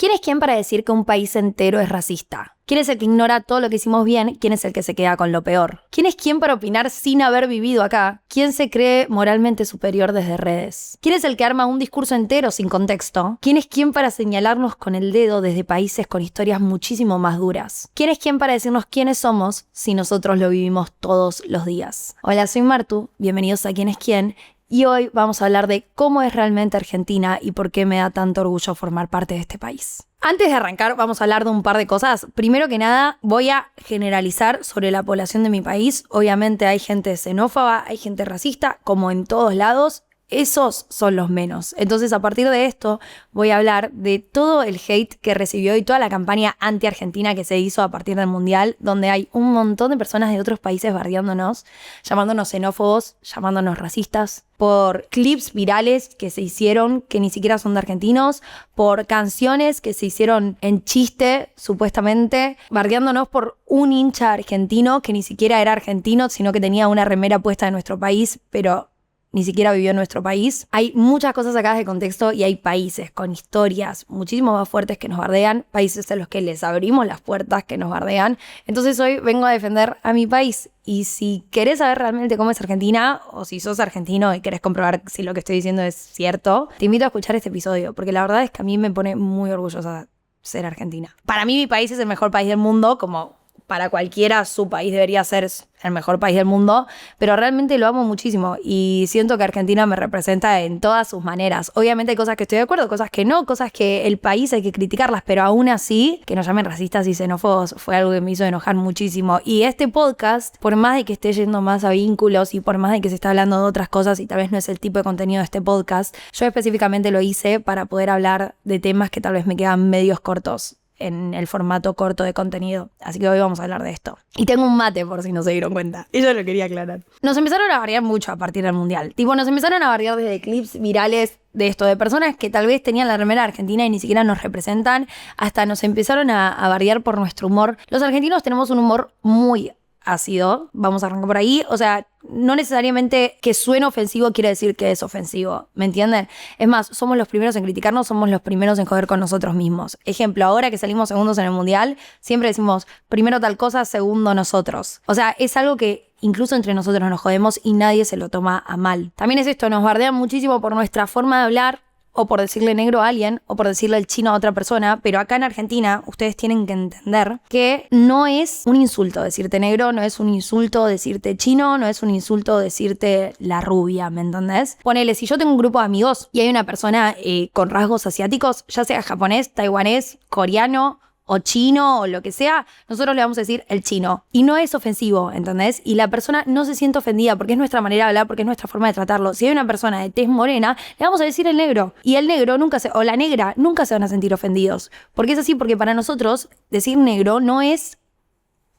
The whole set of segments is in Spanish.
¿Quién es quién para decir que un país entero es racista? ¿Quién es el que ignora todo lo que hicimos bien? ¿Quién es el que se queda con lo peor? ¿Quién es quién para opinar sin haber vivido acá? ¿Quién se cree moralmente superior desde redes? ¿Quién es el que arma un discurso entero sin contexto? ¿Quién es quién para señalarnos con el dedo desde países con historias muchísimo más duras? ¿Quién es quién para decirnos quiénes somos si nosotros lo vivimos todos los días? Hola, soy Martu, bienvenidos a ¿Quién es quién? Y hoy vamos a hablar de cómo es realmente Argentina y por qué me da tanto orgullo formar parte de este país. Antes de arrancar, vamos a hablar de un par de cosas. Primero que nada, voy a generalizar sobre la población de mi país. Obviamente hay gente xenófoba, hay gente racista, como en todos lados. Esos son los menos. Entonces, a partir de esto, voy a hablar de todo el hate que recibió y toda la campaña anti-Argentina que se hizo a partir del Mundial, donde hay un montón de personas de otros países bardeándonos, llamándonos xenófobos, llamándonos racistas, por clips virales que se hicieron que ni siquiera son de argentinos, por canciones que se hicieron en chiste, supuestamente, bardeándonos por un hincha argentino que ni siquiera era argentino, sino que tenía una remera puesta de nuestro país, pero ni siquiera vivió en nuestro país. Hay muchas cosas sacadas de contexto y hay países con historias muchísimo más fuertes que nos bardean, países a los que les abrimos las puertas que nos bardean. Entonces hoy vengo a defender a mi país. Y si querés saber realmente cómo es Argentina, o si sos argentino y querés comprobar si lo que estoy diciendo es cierto, te invito a escuchar este episodio, porque la verdad es que a mí me pone muy orgullosa ser argentina. Para mí mi país es el mejor país del mundo, como para cualquiera su país debería ser el mejor país del mundo, pero realmente lo amo muchísimo y siento que Argentina me representa en todas sus maneras. Obviamente hay cosas que estoy de acuerdo, cosas que no, cosas que el país hay que criticarlas, pero aún así, que nos llamen racistas y xenófobos fue algo que me hizo enojar muchísimo. Y este podcast, por más de que esté yendo más a vínculos y por más de que se está hablando de otras cosas y tal vez no es el tipo de contenido de este podcast, yo específicamente lo hice para poder hablar de temas que tal vez me quedan medios cortos en el formato corto de contenido. Así que hoy vamos a hablar de esto. Y tengo un mate por si no se dieron cuenta. Eso lo quería aclarar. Nos empezaron a bardear mucho a partir del Mundial. Nos empezaron a bardear desde clips virales de esto, de personas que tal vez tenían la remera argentina y ni siquiera nos representan, hasta nos empezaron a bardear por nuestro humor. Los argentinos tenemos un humor muy ácido, vamos a arrancar por ahí, o sea, no necesariamente que suene ofensivo quiere decir que es ofensivo, ¿me entienden? Es más, somos los primeros en criticarnos, somos los primeros en joder con nosotros mismos. Ejemplo, ahora que salimos segundos en el Mundial, siempre decimos primero tal cosa, segundo nosotros. O sea, es algo que incluso entre nosotros nos jodemos y nadie se lo toma a mal. También es esto, nos bardean muchísimo por nuestra forma de hablar, o por decirle negro a alguien, o por decirle el chino a otra persona, pero acá en Argentina ustedes tienen que entender que no es un insulto decirte negro, no es un insulto decirte chino, no es un insulto decirte la rubia, ¿me entendés? Ponele, si yo tengo un grupo de amigos y hay una persona con rasgos asiáticos, ya sea japonés, taiwanés, coreano o chino o lo que sea, nosotros le vamos a decir el chino. Y no es ofensivo, ¿entendés? Y la persona no se siente ofendida porque es nuestra manera de hablar, porque es nuestra forma de tratarlo. Si hay una persona de tez morena, le vamos a decir el negro. Y el negro o la negra nunca se van a sentir ofendidos. Porque es así, porque para nosotros decir negro no es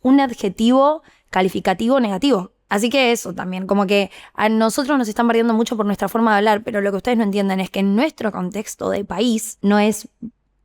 un adjetivo calificativo negativo. Así que eso también, como que a nosotros nos están bardeando mucho por nuestra forma de hablar, pero lo que ustedes no entienden es que en nuestro contexto de país no es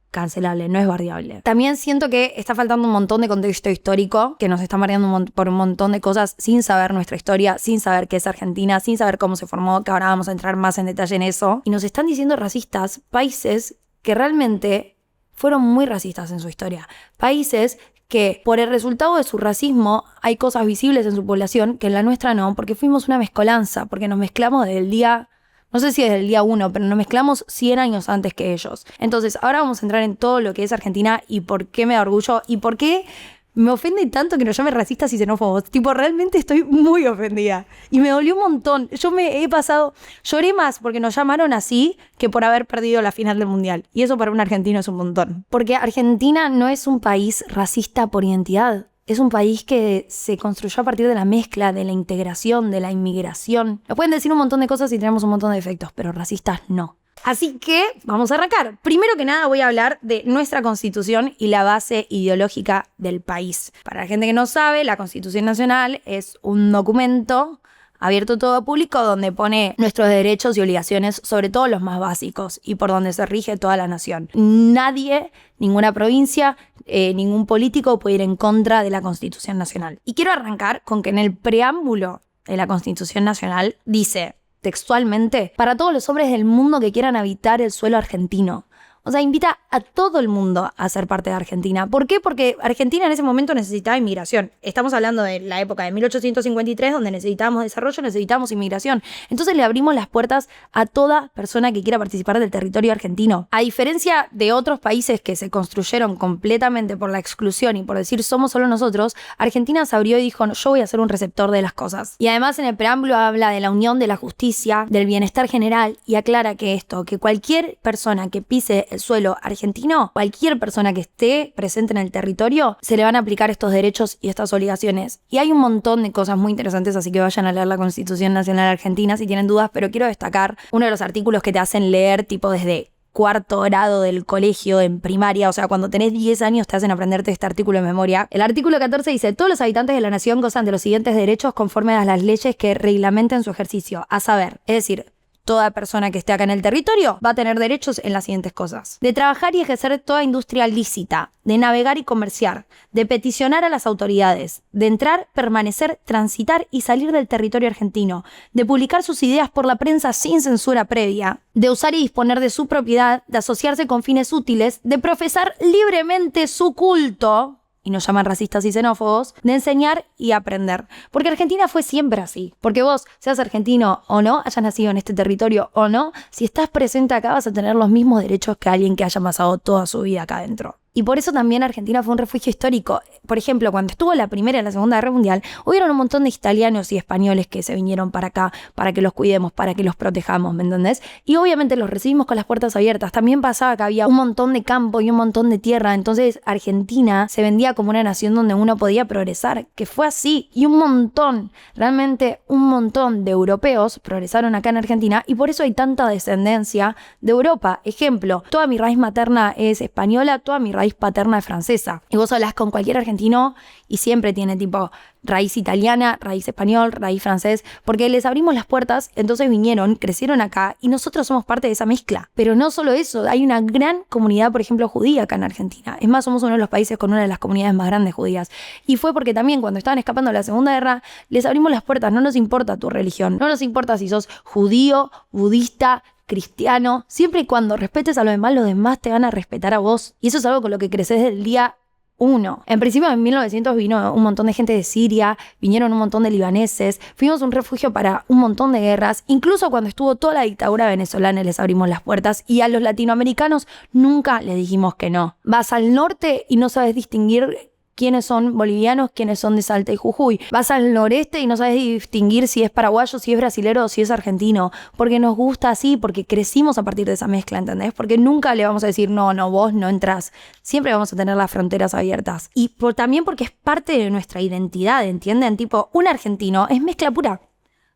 cancelable, no es bardeable. También siento que está faltando un montón de contexto histórico, que nos están bardeando por un montón de cosas sin saber nuestra historia, sin saber qué es Argentina, sin saber cómo se formó, que ahora vamos a entrar más en detalle en eso. Y nos están diciendo racistas países que realmente fueron muy racistas en su historia. Países que por el resultado de su racismo hay cosas visibles en su población que en la nuestra no, porque fuimos una mezcolanza, porque nos mezclamos desde el día, no sé si desde el día 1, pero nos mezclamos 100 años antes que ellos. Entonces, ahora vamos a entrar en todo lo que es Argentina y por qué me da orgullo y por qué me ofende tanto que nos llamen racistas y xenófobos. Realmente estoy muy ofendida. Y me dolió un montón. Lloré más porque nos llamaron así que por haber perdido la final del Mundial. Y eso para un argentino es un montón. Porque Argentina no es un país racista por identidad. Es un país que se construyó a partir de la mezcla, de la integración, de la inmigración. Nos pueden decir un montón de cosas y tenemos un montón de defectos, pero racistas no. Así que vamos a arrancar. Primero que nada voy a hablar de nuestra Constitución y la base ideológica del país. Para la gente que no sabe, la Constitución Nacional es un documento abierto a todo público donde pone nuestros derechos y obligaciones, sobre todo los más básicos, y por donde se rige toda la nación. Nadie, ninguna provincia, ningún político puede ir en contra de la Constitución Nacional. Y quiero arrancar con que en el preámbulo de la Constitución Nacional dice textualmente: para todos los hombres del mundo que quieran habitar el suelo argentino, O sea, invita a todo el mundo a ser parte de Argentina. ¿Por qué? Porque Argentina en ese momento necesitaba inmigración. Estamos hablando de la época de 1853, donde necesitábamos desarrollo, necesitábamos inmigración. Entonces le abrimos las puertas a toda persona que quiera participar del territorio argentino. A diferencia de otros países que se construyeron completamente por la exclusión y por decir somos solo nosotros, Argentina se abrió y dijo yo voy a ser un receptor de las cosas. Y además en el preámbulo habla de la unión, de la justicia, del bienestar general y aclara que cualquier persona que pise el suelo argentino, cualquier persona que esté presente en el territorio, se le van a aplicar estos derechos y estas obligaciones. Y hay un montón de cosas muy interesantes, así que vayan a leer la Constitución Nacional Argentina si tienen dudas, pero quiero destacar uno de los artículos que te hacen leer tipo desde cuarto grado del colegio en primaria, o sea, cuando tenés 10 años te hacen aprenderte este artículo de memoria. El artículo 14 dice: todos los habitantes de la nación gozan de los siguientes derechos conforme a las leyes que reglamenten su ejercicio, a saber, es decir, toda persona que esté acá en el territorio va a tener derechos en las siguientes cosas: de trabajar y ejercer toda industria lícita, de navegar y comerciar, de peticionar a las autoridades, de entrar, permanecer, transitar y salir del territorio argentino, de publicar sus ideas por la prensa sin censura previa, de usar y disponer de su propiedad, de asociarse con fines útiles, de profesar libremente su culto, y nos llaman racistas y xenófobos, de enseñar y aprender. Porque Argentina fue siempre así. Porque vos, seas argentino o no, hayas nacido en este territorio o no, si estás presente acá vas a tener los mismos derechos que alguien que haya pasado toda su vida acá adentro. Y por eso también Argentina fue un refugio histórico. Por ejemplo, cuando estuvo la Primera y la Segunda Guerra Mundial, hubieron un montón de italianos y españoles que se vinieron para acá, para que los cuidemos, para que los protejamos, ¿me entendés? Y obviamente los recibimos con las puertas abiertas. También pasaba que había un montón de campo y un montón de tierra. Entonces Argentina se vendía como una nación donde uno podía progresar, que fue así. Y un montón, realmente un montón de europeos progresaron acá en Argentina y por eso hay tanta descendencia de Europa. Ejemplo, toda mi raíz materna es española, toda mi raíz paterna es francesa. Y vos hablás con cualquier argentino y siempre tiene tipo raíz italiana, raíz español, raíz francés, porque les abrimos las puertas, entonces vinieron, crecieron acá y nosotros somos parte de esa mezcla. Pero no solo eso, hay una gran comunidad, por ejemplo, judía acá en Argentina. Es más, somos uno de los países con una de las comunidades más grandes judías. Y fue porque también cuando estaban escapando de la Segunda Guerra, les abrimos las puertas. No nos importa tu religión, no nos importa si sos judío, budista, cristiano, siempre y cuando respetes a los demás te van a respetar a vos. Y eso es algo con lo que creces del día uno. En principio, en 1900 vino un montón de gente de Siria, vinieron un montón de libaneses, fuimos un refugio para un montón de guerras. Incluso cuando estuvo toda la dictadura venezolana les abrimos las puertas y a los latinoamericanos nunca les dijimos que no. Vas al norte y no sabes distinguir quiénes son bolivianos, quiénes son de Salta y Jujuy. Vas al noreste y no sabes distinguir si es paraguayo, si es brasilero o si es argentino. Porque nos gusta así, porque crecimos a partir de esa mezcla, ¿entendés? Porque nunca le vamos a decir, no, vos no entrás. Siempre vamos a tener las fronteras abiertas. Y también porque es parte de nuestra identidad, ¿entienden? Tipo, un argentino es mezcla pura.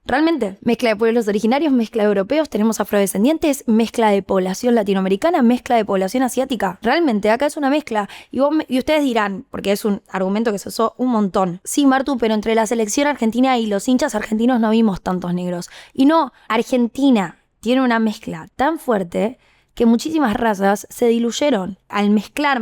Realmente, mezcla de pueblos originarios, mezcla de europeos, tenemos afrodescendientes, mezcla de población latinoamericana, mezcla de población asiática. Realmente, acá es una mezcla. Y ustedes dirán, porque es un argumento que se usó un montón. Sí, Martu, pero entre la selección argentina y los hinchas argentinos no vimos tantos negros. Y no, Argentina tiene una mezcla tan fuerte que muchísimas razas se diluyeron. Al mezclar,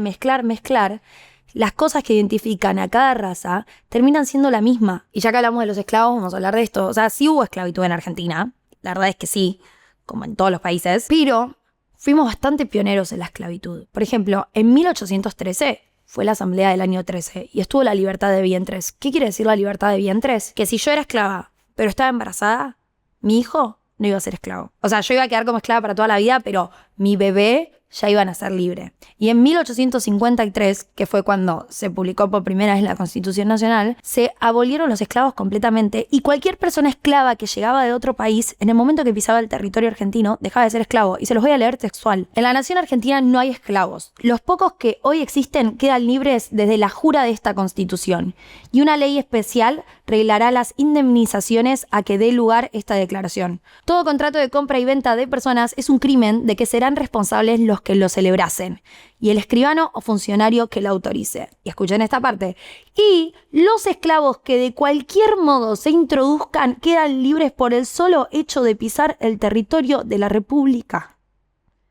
las cosas que identifican a cada raza terminan siendo la misma. Y ya que hablamos de los esclavos, vamos a hablar de esto. O sea, sí hubo esclavitud en Argentina. La verdad es que sí, como en todos los países. Pero fuimos bastante pioneros en la esclavitud. Por ejemplo, en 1813 fue la asamblea del año 13 y estuvo la libertad de vientres. ¿Qué quiere decir la libertad de vientres? Que si yo era esclava, pero estaba embarazada, mi hijo no iba a ser esclavo. O sea, yo iba a quedar como esclava para toda la vida, pero mi bebé ya iban a ser libre. Y en 1853, que fue cuando se publicó por primera vez la Constitución Nacional, se abolieron los esclavos completamente y cualquier persona esclava que llegaba de otro país, en el momento que pisaba el territorio argentino, dejaba de ser esclavo. Y se los voy a leer textual. En la nación argentina no hay esclavos. Los pocos que hoy existen quedan libres desde la jura de esta Constitución. Y una ley especial reglará las indemnizaciones a que dé lugar esta declaración. Todo contrato de compra y venta de personas es un crimen de que serán responsables los que lo celebrasen y el escribano o funcionario que lo autorice. Y escuchen esta parte. Y los esclavos que de cualquier modo se introduzcan quedan libres por el solo hecho de pisar el territorio de la República.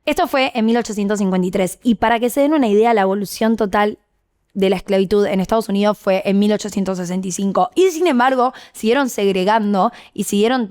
Esto fue en 1853 y para que se den una idea la evolución total de la esclavitud en Estados Unidos fue en 1865. Y sin embargo, siguieron segregando y siguieron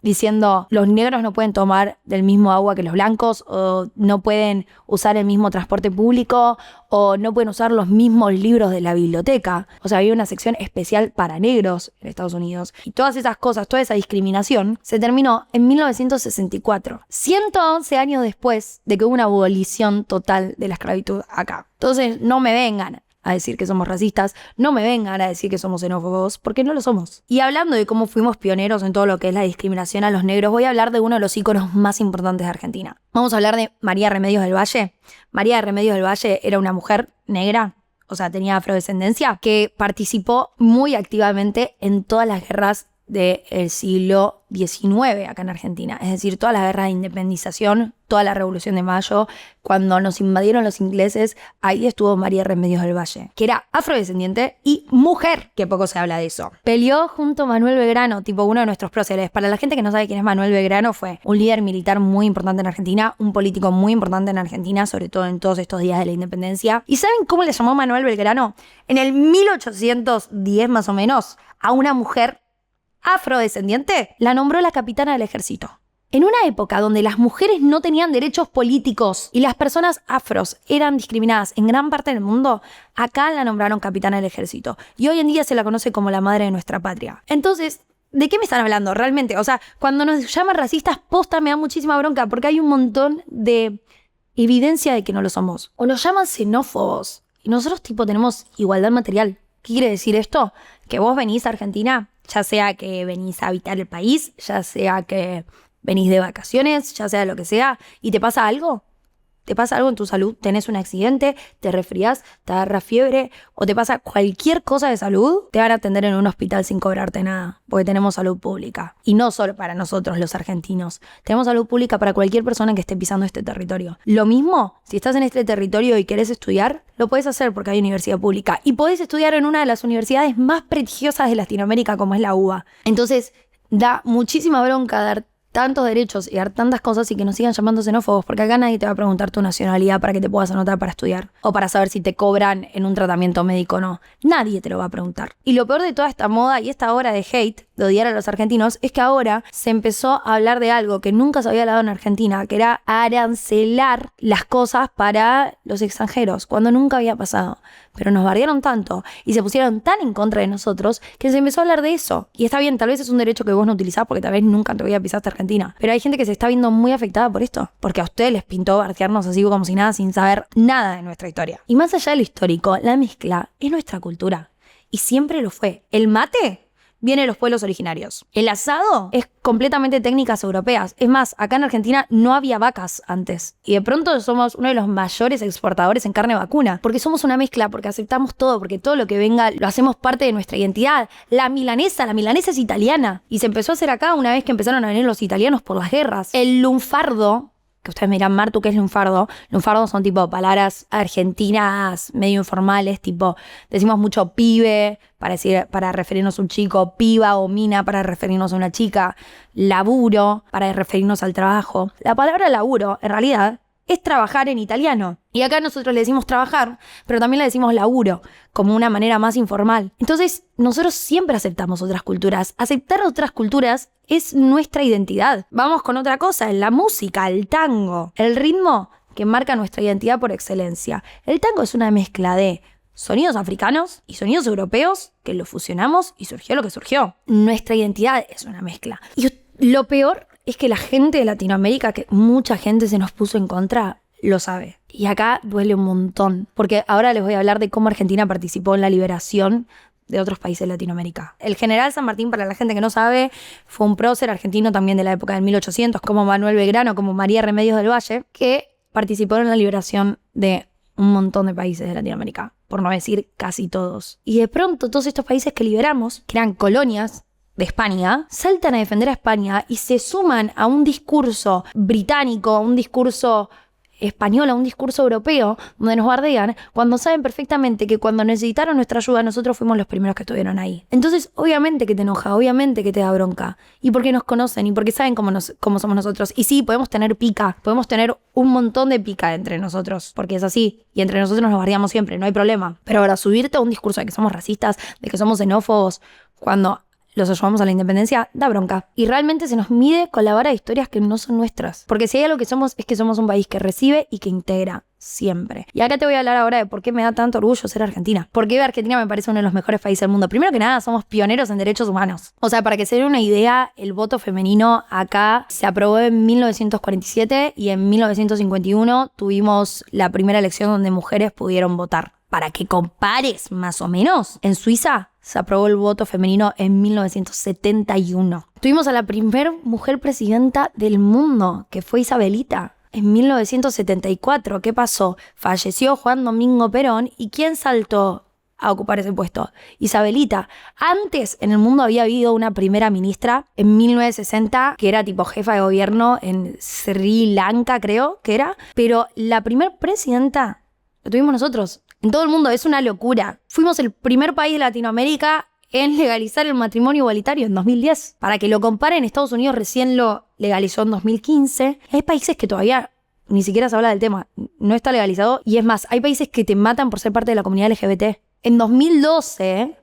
diciendo los negros no pueden tomar del mismo agua que los blancos, o no pueden usar el mismo transporte público, o no pueden usar los mismos libros de la biblioteca. O sea, había una sección especial para negros en Estados Unidos. Y todas esas cosas, toda esa discriminación, se terminó en 1964, 111 años después de que hubo una abolición total de la esclavitud acá. Entonces, no me vengan a decir que somos racistas, no me vengan a decir que somos xenófobos, porque no lo somos. Y hablando de cómo fuimos pioneros en todo lo que es la discriminación a los negros, voy a hablar de uno de los íconos más importantes de Argentina. Vamos a hablar de María Remedios del Valle. María Remedios del Valle era una mujer negra, o sea, tenía afrodescendencia, que participó muy activamente en todas las guerras del siglo XIX acá en Argentina. Es decir, todas las guerras de independización, toda la Revolución de Mayo, cuando nos invadieron los ingleses, ahí estuvo María Remedios del Valle, que era afrodescendiente y mujer, que poco se habla de eso. Peleó junto a Manuel Belgrano, uno de nuestros próceres. Para la gente que no sabe quién es Manuel Belgrano, fue un líder militar muy importante en Argentina, un político muy importante en Argentina, sobre todo en todos estos días de la independencia. ¿Y saben cómo le llamó Manuel Belgrano? En el 1810 más o menos, a una mujer afrodescendiente la nombró la capitana del ejército. En una época donde las mujeres no tenían derechos políticos y las personas afros eran discriminadas en gran parte del mundo, acá la nombraron capitana del ejército. Y hoy en día se la conoce como la madre de nuestra patria. Entonces, ¿de qué me están hablando realmente? O sea, cuando nos llaman racistas, posta me da muchísima bronca porque hay un montón de evidencia de que no lo somos. O nos llaman xenófobos y nosotros tenemos igualdad material. ¿Qué quiere decir esto? Que vos venís a Argentina, ya sea que venís a habitar el país, ya sea que venís de vacaciones, ya sea lo que sea, y te pasa algo. Te pasa algo en tu salud, tenés un accidente, te resfrías, te agarra fiebre o te pasa cualquier cosa de salud, te van a atender en un hospital sin cobrarte nada, porque tenemos salud pública. Y no solo para nosotros los argentinos, tenemos salud pública para cualquier persona que esté pisando este territorio. Lo mismo, si estás en este territorio y querés estudiar, lo podés hacer porque hay universidad pública. Y podés estudiar en una de las universidades más prestigiosas de Latinoamérica como es la UBA. Entonces, da muchísima bronca dar tantos derechos y dar tantas cosas y que nos sigan llamando xenófobos, porque acá nadie te va a preguntar tu nacionalidad para que te puedas anotar para estudiar o para saber si te cobran en un tratamiento médico o no. Nadie te lo va a preguntar. Y lo peor de toda esta moda y esta hora de hate, de odiar a los argentinos, es que ahora se empezó a hablar de algo que nunca se había hablado en Argentina, que era arancelar las cosas para los extranjeros, cuando nunca había pasado. Pero nos bardearon tanto y se pusieron tan en contra de nosotros que se empezó a hablar de eso. Y está bien, tal vez es un derecho que vos no utilizás porque tal vez nunca te había pisado Argentina. Pero hay gente que se está viendo muy afectada por esto, porque a ustedes les pintó bardearnos así como si nada, sin saber nada de nuestra historia. Y más allá de lo histórico, la mezcla es nuestra cultura. Y siempre lo fue. El mate viene de los pueblos originarios. El asado es completamente técnicas europeas. Es más, acá en Argentina no había vacas antes. Y de pronto somos uno de los mayores exportadores en carne vacuna. Porque somos una mezcla, porque aceptamos todo, porque todo lo que venga lo hacemos parte de nuestra identidad. La milanesa es italiana. Y se empezó a hacer acá una vez que empezaron a venir los italianos por las guerras. El lunfardo, que ustedes me dirán, Martu, ¿qué es lunfardo? Lunfardos son palabras argentinas medio informales, decimos mucho pibe para referirnos a un chico, piba o mina para referirnos a una chica, laburo para referirnos al trabajo. La palabra laburo, en realidad, es trabajar en italiano. Y acá nosotros le decimos trabajar, pero también le decimos laburo, como una manera más informal. Entonces, nosotros siempre aceptamos otras culturas. Aceptar otras culturas es nuestra identidad. Vamos con otra cosa, la música, el tango, el ritmo que marca nuestra identidad por excelencia. El tango es una mezcla de sonidos africanos y sonidos europeos que lo fusionamos y surgió lo que surgió. Nuestra identidad es una mezcla. Y lo peor es que la gente de Latinoamérica, que mucha gente se nos puso en contra, lo sabe. Y acá duele un montón, porque ahora les voy a hablar de cómo Argentina participó en la liberación de otros países de Latinoamérica. El general San Martín, para la gente que no sabe, fue un prócer argentino también de la época del 1800, como Manuel Belgrano, como María Remedios del Valle, que participó en la liberación de un montón de países de Latinoamérica, por no decir casi todos. Y de pronto todos estos países que liberamos, que eran colonias de España, saltan a defender a España y se suman a un discurso británico, un discurso española, un discurso europeo, donde nos bardean, cuando saben perfectamente que cuando necesitaron nuestra ayuda, nosotros fuimos los primeros que estuvieron ahí. Entonces, obviamente que te enoja, obviamente que te da bronca. Y porque nos conocen y porque saben cómo somos nosotros. Y sí, podemos tener pica, podemos tener un montón de pica entre nosotros, porque es así. Y entre nosotros nos bardeamos siempre, no hay problema. Pero ahora, subirte a un discurso de que somos racistas, de que somos xenófobos, cuando los ayudamos a la independencia, da bronca. Y realmente se nos mide con la vara de historias que no son nuestras. Porque si hay algo que somos, es que somos un país que recibe y que integra. Siempre. Y acá te voy a hablar ahora de por qué me da tanto orgullo ser argentina. Porque Argentina me parece uno de los mejores países del mundo. Primero que nada, somos pioneros en derechos humanos. O sea, para que se den una idea, el voto femenino acá se aprobó en 1947 y en 1951 tuvimos la primera elección donde mujeres pudieron votar. Para que compares más o menos, en Suiza se aprobó el voto femenino en 1971. Tuvimos a la primer mujer presidenta del mundo, que fue Isabelita. En 1974, ¿qué pasó? Falleció Juan Domingo Perón y ¿quién saltó a ocupar ese puesto? Isabelita. Antes en el mundo había habido una primera ministra en 1960 que era tipo jefa de gobierno en Sri Lanka, creo que era. Pero la primer presidenta la tuvimos nosotros. En todo el mundo, es una locura. Fuimos el primer país de Latinoamérica en legalizar el matrimonio igualitario en 2010. Para que lo comparen, Estados Unidos recién lo legalizó en 2015. Hay países que todavía ni siquiera se habla del tema. No está legalizado. Y es más, hay países que te matan por ser parte de la comunidad LGBT. En 2012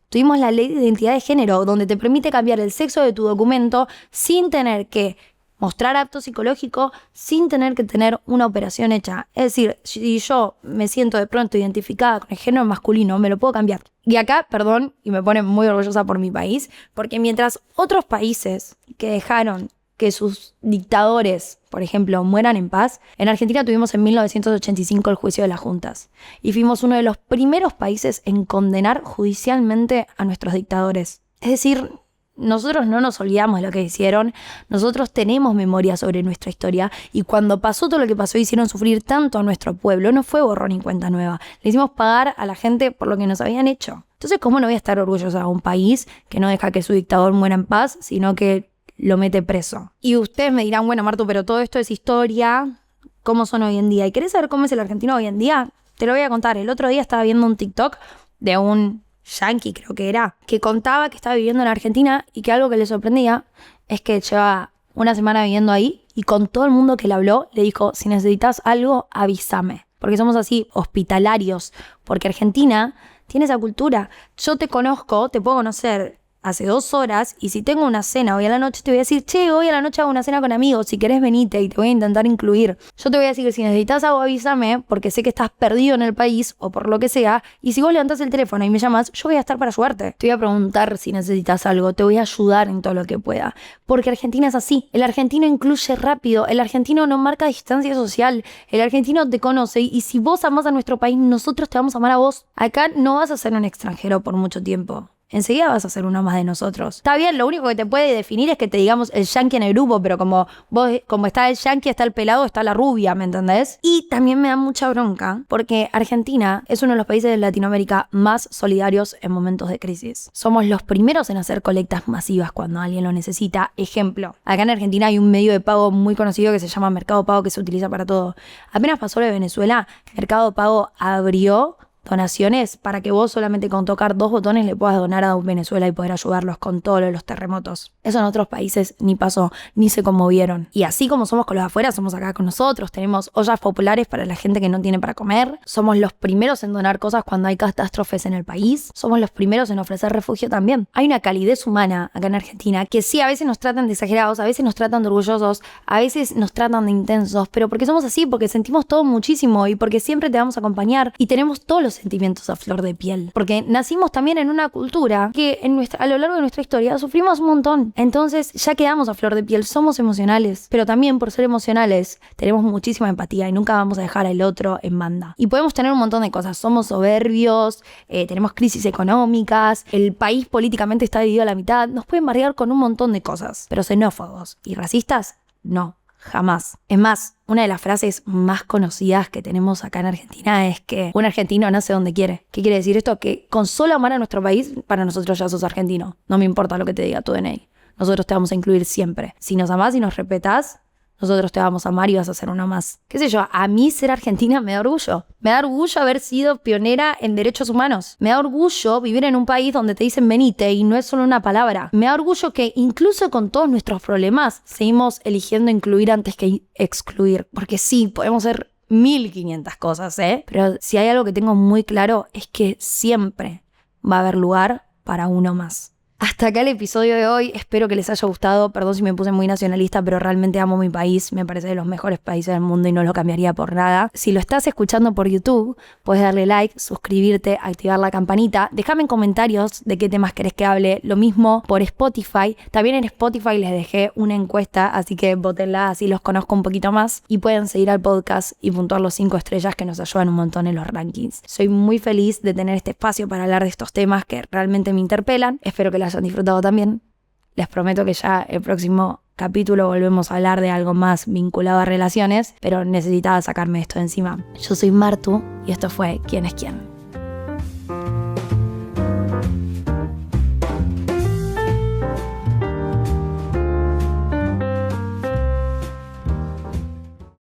tuvimos la ley de identidad de género, donde te permite cambiar el sexo de tu documento sin tener que mostrar apto psicológico, sin tener que tener una operación hecha. Es decir, si yo me siento de pronto identificada con el género masculino, me lo puedo cambiar. Y acá, perdón, y me pone muy orgullosa por mi país, porque mientras otros países que dejaron que sus dictadores, por ejemplo, mueran en paz, en Argentina tuvimos en 1985 el juicio de las juntas. Y fuimos uno de los primeros países en condenar judicialmente a nuestros dictadores. Es decir, nosotros no nos olvidamos de lo que hicieron, nosotros tenemos memoria sobre nuestra historia y cuando pasó todo lo que pasó hicieron sufrir tanto a nuestro pueblo, no fue borrón y cuenta nueva, le hicimos pagar a la gente por lo que nos habían hecho. Entonces, ¿cómo no voy a estar orgullosa de un país que no deja que su dictador muera en paz, sino que lo mete preso? Y ustedes me dirán, bueno, Martu, pero todo esto es historia, ¿cómo son hoy en día? ¿Y querés saber cómo es el argentino hoy en día? Te lo voy a contar. El otro día estaba viendo un TikTok de un yanqui, creo que era, que contaba que estaba viviendo en Argentina y que algo que le sorprendía es que lleva una semana viviendo ahí y con todo el mundo que le habló le dijo, si necesitas algo, avísame. Porque somos así, hospitalarios, porque Argentina tiene esa cultura. Yo te conozco, te puedo conocer hace 2 horas y si tengo una cena hoy a la noche te voy a decir, che, hoy a la noche hago una cena con amigos, si querés venite y te voy a intentar incluir. Yo te voy a decir que si necesitas algo avísame porque sé que estás perdido en el país o por lo que sea y si vos levantás el teléfono y me llamas, yo voy a estar para ayudarte. Te voy a preguntar si necesitas algo, te voy a ayudar en todo lo que pueda. Porque Argentina es así. El argentino incluye rápido, el argentino no marca distancia social, el argentino te conoce y si vos amás a nuestro país, nosotros te vamos a amar a vos. Acá no vas a ser un extranjero por mucho tiempo. Enseguida vas a ser uno más de nosotros. Está bien, lo único que te puede definir es que te digamos el yanqui en el grupo, pero como está el yanqui, está el pelado, está la rubia, ¿me entendés? Y también me da mucha bronca, porque Argentina es uno de los países de Latinoamérica más solidarios en momentos de crisis. Somos los primeros en hacer colectas masivas cuando alguien lo necesita. Ejemplo, acá en Argentina hay un medio de pago muy conocido que se llama Mercado Pago, que se utiliza para todo. Apenas pasó lo de Venezuela, Mercado Pago abrió donaciones para que vos solamente con tocar 2 botones le puedas donar a Venezuela y poder ayudarlos con todos los terremotos. Eso en otros países ni pasó, ni se conmovieron. Y así como somos con los de afuera, somos acá con nosotros. Tenemos ollas populares para la gente que no tiene para comer. Somos los primeros en donar cosas cuando hay catástrofes en el país. Somos los primeros en ofrecer refugio también. Hay una calidez humana acá en Argentina que sí, a veces nos tratan de exagerados, a veces nos tratan de orgullosos, a veces nos tratan de intensos, pero porque somos así, porque sentimos todo muchísimo y porque siempre te vamos a acompañar y tenemos todos los sentimientos a flor de piel. Porque nacimos también en una cultura que a lo largo de nuestra historia sufrimos un montón. Entonces ya quedamos a flor de piel, somos emocionales. Pero también por ser emocionales tenemos muchísima empatía y nunca vamos a dejar al otro en banda. Y podemos tener un montón de cosas. Somos soberbios, tenemos crisis económicas, el país políticamente está dividido a la mitad. Nos pueden bardear con un montón de cosas. Pero xenófobos y racistas, no. Jamás. Es más, una de las frases más conocidas que tenemos acá en Argentina es que un argentino nace donde quiere. ¿Qué quiere decir esto? Que con solo amar a nuestro país, para nosotros ya sos argentino. No me importa lo que te diga tu DNI. Nosotros te vamos a incluir siempre. Si nos amás y nos respetás, nosotros te vamos a amar y vas a ser uno más. Qué sé yo, a mí ser argentina me da orgullo. Me da orgullo haber sido pionera en derechos humanos. Me da orgullo vivir en un país donde te dicen venite y no es solo una palabra. Me da orgullo que incluso con todos nuestros problemas seguimos eligiendo incluir antes que excluir. Porque sí, podemos ser 1500 cosas, pero si hay algo que tengo muy claro es que siempre va a haber lugar para uno más. Hasta acá el episodio de hoy, espero que les haya gustado, perdón si me puse muy nacionalista, pero realmente amo mi país, me parece de los mejores países del mundo y no lo cambiaría por nada. Si lo estás escuchando por YouTube, puedes darle like, suscribirte, activar la campanita, déjame en comentarios de qué temas querés que hable, lo mismo por Spotify, también en Spotify les dejé una encuesta, así que votenla, así los conozco un poquito más y pueden seguir al podcast y puntuar los 5 estrellas que nos ayudan un montón en los rankings. Soy muy feliz de tener este espacio para hablar de estos temas que realmente me interpelan, espero que las han disfrutado también. Les prometo que ya el próximo capítulo volvemos a hablar de algo más vinculado a relaciones, pero necesitaba sacarme esto de encima. Yo soy Martu y esto fue ¿Quién es quién?